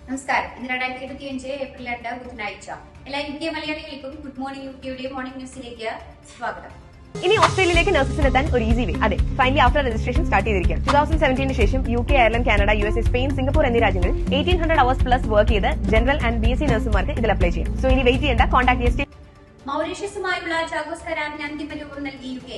നമസ്കാരം. ഇന്ന് 2025 ഏപ്രിൽ 2 ബുധനാഴ്ച. എല്ലാ UK മലയാളികൾക്കും ഗുഡ് മോർണിംഗ് UKയുടെ മോർണിംഗ് ന്യൂസിലേക്ക് സ്വാഗതം. ഇനി ഓസ്ട്രേലിയയിലേക്ക് നഴ്സസിനെത്താൻ ഒരു ഈസി വേ. അതെ, ഫൈനലി ആഫ്റ്റർ രജിസ്ട്രേഷൻ സ്റ്റാർട്ട് ചെയ്തിരിക്കാം. 2017 ശേഷം UK, Ireland, Canada, USA, Spain, Singapore എന്നീ രാജ്യങ്ങളിൽ 1800 അവേഴ്സ് പ്ലസ് വർക്ക് ചെയ്ത് ജനറൽ ആൻഡ് BSc നഴ്സുമാർക്ക് ഇതിൽ അപ്ലൈ ചെയ്യും. സോ ഇനി വെയിറ്റ് ചെയ്യേണ്ട, കോൺടാക്ട് മൗറീഷ്യസുമായുള്ള ചാഗോസ് കരാറിന് അന്തിമ രൂപം നൽകി UK.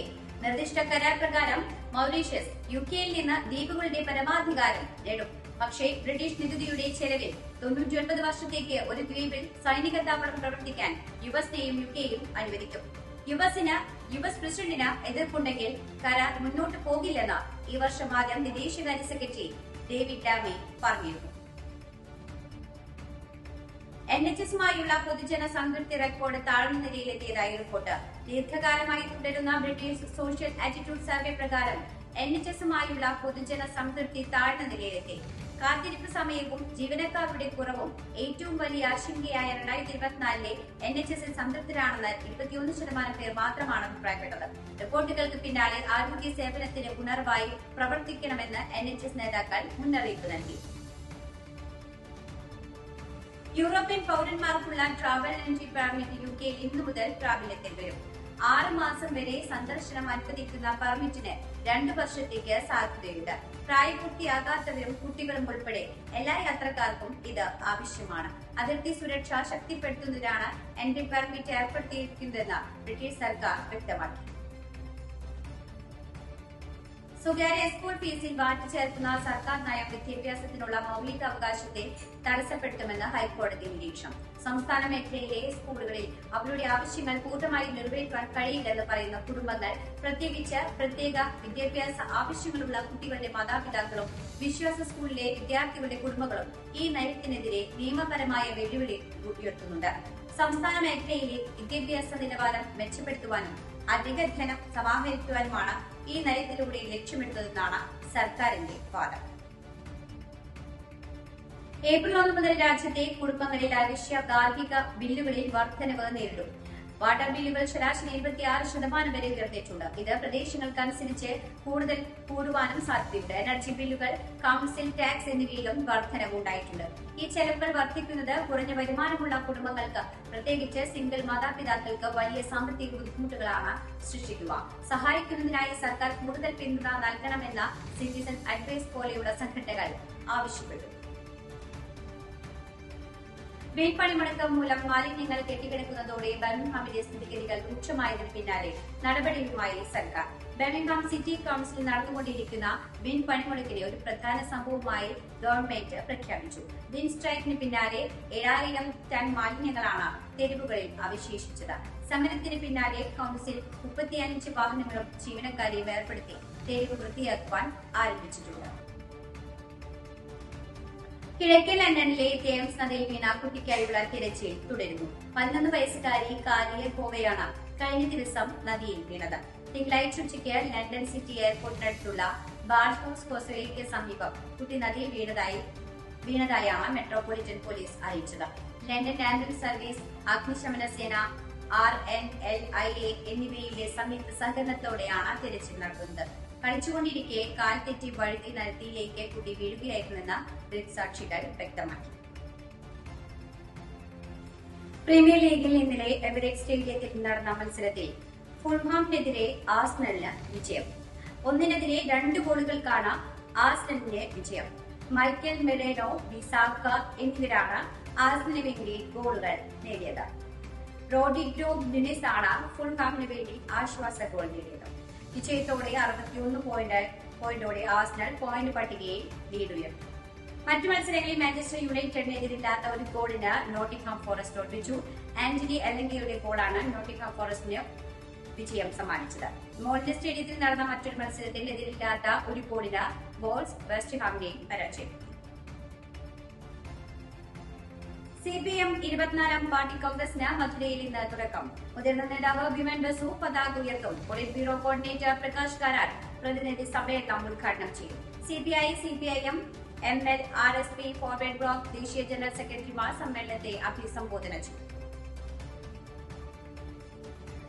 നിർദ്ദിഷ്ട കരാർ പ്രകാരം മൗറീഷ്യസ് UKയിൽ നിന്ന് ദ്വീപുകളുടെ പരമാധികാരം നേടും. പക്ഷേ ബ്രിട്ടീഷ് നികുതിയുടെ ചെലവിൽ 99 വർഷത്തേക്ക് ഒരു ദ്വീപിൽ സൈനിക താവളം പ്രവർത്തിക്കാൻ യുഎസിനെയും UKയും അനുവദിക്കും. യുഎസ് പ്രസിഡന്റിന് എതിർപ്പുണ്ടെങ്കിൽ കരാർ മുന്നോട്ട് പോകില്ലെന്ന് ഈ വർഷം ആദ്യം വിദേശകാര്യ സെക്രട്ടറി ഡേവിഡ് ലാമി പറഞ്ഞിരുന്നു. NHSമായുള്ള പൊതുജന സംതൃപ്തി റെക്കോർഡ് താഴ്ന്ന നിലയിലെത്തിയതായി റിപ്പോർട്ട്. ദീർഘകാലമായി തുടരുന്ന ബ്രിട്ടീഷ് സോഷ്യൽ ആറ്റിറ്റ്യൂഡ് സർവേ പ്രകാരം NHSമായുള്ള പൊതുജന സംതൃപ്തി താഴ്ന്ന നിലയിലെത്തി. കാത്തിരിപ്പ് സമയവും ജീവനക്കാരുടെ കുറവും ഏറ്റവും വലിയ ആശങ്കയായ 2024 NHSൽ സംതൃപ്തരാണെന്ന് 21% പേർ മാത്രമാണ് അഭിപ്രായപ്പെട്ടത്. റിപ്പോർട്ടുകൾക്ക് പിന്നാലെ ആരോഗ്യ സേവനത്തിന് ഉണർവായി പ്രവർത്തിക്കണമെന്ന് NHS നേതാക്കൾ മുന്നറിയിപ്പ് നൽകി. യൂറോപ്യൻ പൌരന്മാർക്കുള്ള ട്രാവൽ എൻട്രി പെർമിറ്റ് UKയിൽ ഇന്നു മുതൽ പ്രാബല്യത്തിൽ വരും. 6 മാസം വരെ സന്ദർശനം അനുവദിക്കുന്ന പെർമിറ്റിന് 2 വർഷത്തേക്ക് സാധ്യതയുണ്ട്. പ്രായപൂർത്തിയാകാത്തവരും കുട്ടികളും ഉൾപ്പെടെ എല്ലാ യാത്രക്കാർക്കും ഇത് ആവശ്യമാണ്. അതിർത്തി സുരക്ഷ ശക്തിപ്പെടുത്തുന്നതിനാണ് എൻട്രി പെർമിറ്റ് ഏർപ്പെടുത്തിയിരിക്കുന്നതെന്ന് ബ്രിട്ടീഷ് സർക്കാർ വ്യക്തമാക്കി. സ്വകാര്യ സ്കൂൾ ഫീസിൽ വാറ്റ് ചേർക്കുന്ന സർക്കാർ നയം വിദ്യാഭ്യാസത്തിനുള്ള മൌലിക അവകാശത്തെ തടസ്സപ്പെടുത്തുമെന്ന് ഹൈക്കോടതി നിരീക്ഷണം. സംസ്ഥാന മേഖലയിലെ സ്കൂളുകളിൽ അവരുടെ ആവശ്യങ്ങൾ പൂർണ്ണമായി നിറവേറ്റാൻ കഴിയില്ലെന്ന് പറയുന്ന കുടുംബങ്ങൾ, പ്രത്യേകിച്ച് പ്രത്യേക വിദ്യാഭ്യാസ ആവശ്യങ്ങളുള്ള കുട്ടികളുടെ മാതാപിതാക്കളും വിശ്വാസ സ്കൂളിലെ വിദ്യാർത്ഥികളുടെ കുടുംബങ്ങളും ഈ നയത്തിനെതിരെ നിയമപരമായ വെല്ലുവിളി ഉയർത്തുന്നുണ്ട്. സംസ്ഥാന മേഖലയിലെ വിദ്യാഭ്യാസ നിലവാരം മെച്ചപ്പെടുത്തുവാനും അധിക ധനം സമാഹരിക്കുവാനുമാണ് ഈ നയത്തിലൂടെ ലക്ഷ്യമിടുന്നതെന്നാണ് സർക്കാരിന്റെ വാദം. ഏപ്രിൽ 1 മുതൽ രാജ്യത്തെ കുടുംബങ്ങളിൽ അവശ്യ ഗാർഹിക ബില്ലുകളിൽ വർധനവ് നേരിടും. വാട്ടർ ബില്ലുകൾ ശരാശരി 76% വരെ ഉയർത്തിയിട്ടുണ്ട്. ഇത് പ്രദേശങ്ങൾക്കനുസരിച്ച് കൂടുതൽ കൂടുവാനും സാധ്യതയുണ്ട്. എനർജി ബില്ലുകൾ, കൌൺസിൽ ടാക്സ് എന്നിവയിലും വർധനവ് ഉണ്ടായിട്ടുണ്ട്. ഈ ചെലവുകൾ വർദ്ധിക്കുന്നത് കുറഞ്ഞ വരുമാനമുള്ള കുടുംബങ്ങൾക്ക്, പ്രത്യേകിച്ച് സിംഗിൾ മാതാപിതാക്കൾക്ക് വലിയ സാമ്പത്തിക ബുദ്ധിമുട്ടുകളാണ് സൃഷ്ടിക്കുക. സഹായിക്കുന്നതിനായി സർക്കാർ കൂടുതൽ പിന്തുണ നൽകണമെന്ന സിറ്റിസൺ അഡ്വൈസ് പോലെയുള്ള സംഘടനകൾ ആവശ്യപ്പെട്ടു. വീൺപണിമുടക്കം മൂലം മാലിന്യങ്ങൾ കെട്ടിക്കിടക്കുന്നതോടെ ബർമിംഗ്ഹാമിലെ സ്ഥിതിഗതികൾ രൂക്ഷമായതിനു പിന്നാലെ നടപടിയുമായി സർക്കാർ. ബർമിംഗ്ഹാം സിറ്റി കൌൺസിൽ നടന്നുകൊണ്ടിരിക്കുന്ന വിൻ പണിമുടക്കിനെ ഒരു പ്രധാന സംഭവമായി ഗവൺമെന്റ് പ്രഖ്യാപിച്ചു. വിൻ സ്ട്രൈക്കിന് പിന്നാലെ 7000 ടൺ മാലിന്യങ്ങളാണ് തെരുവുകളിൽ അവശേഷിച്ചത്. സമരത്തിന് പിന്നാലെ കൌൺസിൽ 35 വാഹനങ്ങളും ജീവനക്കാരെയും ഏർപ്പെടുത്തി തെരുവ് വൃത്തിയാക്കുവാൻ ആരംഭിച്ചിട്ടുണ്ട്. കിഴക്കൻ ലണ്ടനിലെ തേംസ് നദിയിൽ വീണ കുട്ടിക്കായുള്ള തിരച്ചിൽ തുടരുന്നു. 11 വയസ്സുകാരി കാരിയ കോവയാണ് കഴിഞ്ഞ ദിവസം നദിയിൽ വീണത്. തിങ്കളാഴ്ച ഉച്ചയ്ക്ക് ലണ്ടൻ സിറ്റി എയർപോർട്ടിനടുത്തുള്ള ബാർഹൌസ് കോസോയ്ക്ക് സമീപം കുട്ടി നദിയിൽ വീണതായാണ് മെട്രോപൊളിറ്റൻ പോലീസ് അറിയിച്ചത്. ലണ്ടൻ ആംബുലൻസ് സർവീസ്, അഗ്നിശമന സേന, RNLIA എന്നിവയുടെ സംയുക്ത സഹകരണത്തോടെയാണ് തിരച്ചിൽ നടത്തുന്നത്. കളിച്ചുകൊണ്ടിരിക്കെ കാൽ തെറ്റി വഴുതി നദിയിലേക്ക് കുട്ടി വീഴുകയായിരുന്നുവെന്ന് ദൃക്സാക്ഷികൾ വ്യക്തമാക്കി. പ്രീമിയർ ലീഗിൽ ഇന്നലെ എമിറേറ്റ്സ് സ്റ്റേഡിയത്തിൽ നടന്ന മത്സരത്തിൽ ഫുൾഹാമിനെതിരെ ആഴ്സണലിന് വിജയം. 1-നെതിരെ 2 ഗോളുകൾക്കാണ് ആഴ്സണലിന്റെ വിജയം. മൈക്കൽ മെറേനോ, വിസാക്ക എന്നിവരാണ് ആഴ്സണലിന് വേണ്ടി ഗോളുകൾ നേടിയത്. റോഡിഗ്രോ നുനേസ് ആണ് ഫുൾഹാമിന് വേണ്ടി ആശ്വാസ ഗോൾ നേടിയത്. വിജയത്തോടെ 61 പോയിന്റോടെ ആഴ്സണൽ പോയിന്റ് പട്ടികയിൽ ലീഡ് ഉയർത്തി. മറ്റു മത്സരങ്ങളിൽ മാഞ്ചസ്റ്റർ യുണൈറ്റഡിനെതിരില്ലാത്ത ഒരു ഗോളിന് നോട്ടിംഗ്ഹാം ഫോറസ്റ്റ് തോൽപ്പിച്ചു. ആന്റണി എലങ്കയുടെ ഗോളാണ് നോട്ടിംഗ്ഹാം ഫോറസ്റ്റിന് വിജയം സമ്മാനിച്ചത്. മോൾഡ് സ്റ്റേഡിയത്തിൽ നടന്ന മറ്റൊരു മത്സരത്തിൽ എതിരില്ലാത്ത ഒരു ഗോളിന് വോൾസ് വെസ്റ്റ് ഹാമിനെയും പരാജയപ്പെട്ടു. CPM 24ാം പാർട്ടി കോൺഗ്രസിന് മധുരയിൽ ഇന്ന് തുടക്കം. മുതിർന്ന നേതാവ് ബിമൻ ബസു പതാക ഉയർത്തും. Polit bureau coordinator Prakash Karat പ്രതിനിധി സമ്മേളനം ഉദ്ഘാടനം ചെയ്യും. CPI, CPIM, ML, RSP, forward block ദേശീയ ജനറൽ സെക്രട്ടറിമാർ സമ്മേളനത്തെ അഭിസംബോധന ചെയ്യും.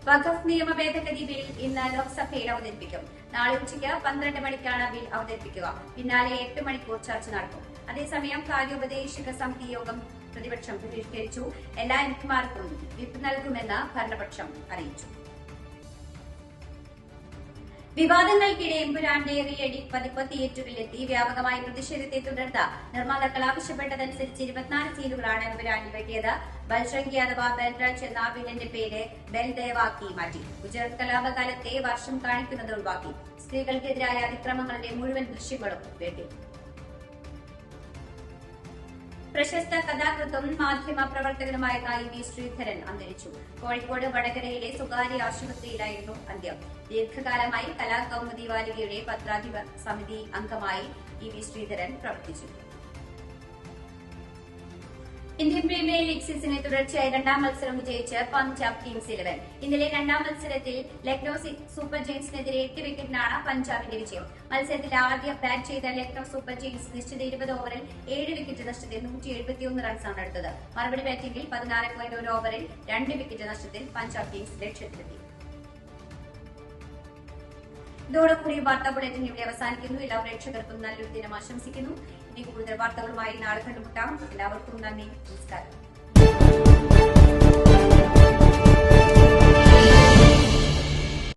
വഖഫ് നിയമ ഭേദഗതി ബിൽ ഇന്ന് ലോക്സഭയിൽ അവതരിപ്പിക്കും. നാളെ ഉച്ചയ്ക്ക് 12 മണിക്കാണ് ബിൽ അവതരിപ്പിക്കുക. പിന്നാലെ 8 മണിക്കൂർ ചർച്ച നടക്കും. അതേസമയം കാര്യോപദേശക സമിതി യോഗം പ്രതിപക്ഷം ബഹിഷ്കരിച്ചു. എല്ലാ എംപിമാർക്കും വിപ്പ് നൽകുമെന്ന് ഭരണപക്ഷം അറിയിച്ചു. വിവാദങ്ങൾക്കിടെ എമ്പുരാന്റെ റീ പതിപ്പ് തിയേറ്ററിലെത്തി. വ്യാപകമായ പ്രതിഷേധത്തെ തുടർന്ന് നിർമ്മാതാക്കൾ ആവശ്യപ്പെട്ടതനുസരിച്ച് 24 സീനുകളാണ് എമ്പുരാനിൽ വെട്ടിയത്. ബൽഷങ്കി അഥവാ ബൽരാജ് എന്ന വില്ലന്റെ പേര് ബൽദേവാക്കി മാറ്റി. ഗുജറാത്ത് കലാപകാലത്തെ വർഷം കാണിക്കുന്നത് ഒഴിവാക്കി. സ്ത്രീകൾക്കെതിരായ അതിക്രമങ്ങളുടെ മുഴുവൻ ദൃശ്യങ്ങളും വെട്ടി. പ്രശസ്ത കഥാകൃത്തും മാധ്യമ പ്രവർത്തകനുമായ ഇ.വി. ശ്രീധരൻ അന്തരിച്ചു. കോഴിക്കോട് വടകരയിലെ സ്വകാര്യ ആശുപത്രിയിലായിരുന്നു അന്ത്യം. ദീർഘകാലമായി കലാകൗമുദി വാരികയുടെ പത്രാധിപ സമിതി അംഗമായി ഇ.വി. ശ്രീധരൻ പ്രവർത്തിച്ചു. ഇന്ത്യൻ പ്രീമിയർ ലീഗ് സീസണിൽ തുടർച്ചയായി രണ്ടാം മത്സരം വിജയിച്ച് പഞ്ചാബ് കിങ്സ് 11. ഇന്നലെ രണ്ടാം മത്സരത്തിൽ ലക്നൌ സൂപ്പർ ജയൻസിനെതിരെ 8 വിക്കറ്റിനാണ് പഞ്ചാബിന്റെ വിജയം. മത്സരത്തിൽ ആദ്യം ബാറ്റ് ചെയ്ത ലക്നൌ സൂപ്പർ ജയൻസ് നിശ്ചിത 20 ഓവറിൽ 7 വിക്കറ്റ് നഷ്ടത്തിൽ 171 റൺസാണ് എടുത്തത്. മറുപടി ബാറ്റിംഗിൽ 16.1 ഓവറിൽ 2 വിക്കറ്റ് നഷ്ടത്തിൽ പഞ്ചാബ് കിങ്സ് ലക്ഷ്യത്തിലെത്തി. ഇതോടുകൂടി വാർത്താ ബുള്ളറ്റിൻ ഇവിടെ അവസാനിക്കുന്നു. എല്ലാ പ്രേക്ഷകർക്കും നല്ലൊരു ദിനം ആശംസിക്കുന്നു. ഇനി കൂടുതൽ വാർത്തകളുമായി നാളെ കണ്ടുമുട്ടാം. എല്ലാവർക്കും നന്ദി, നമസ്കാരം.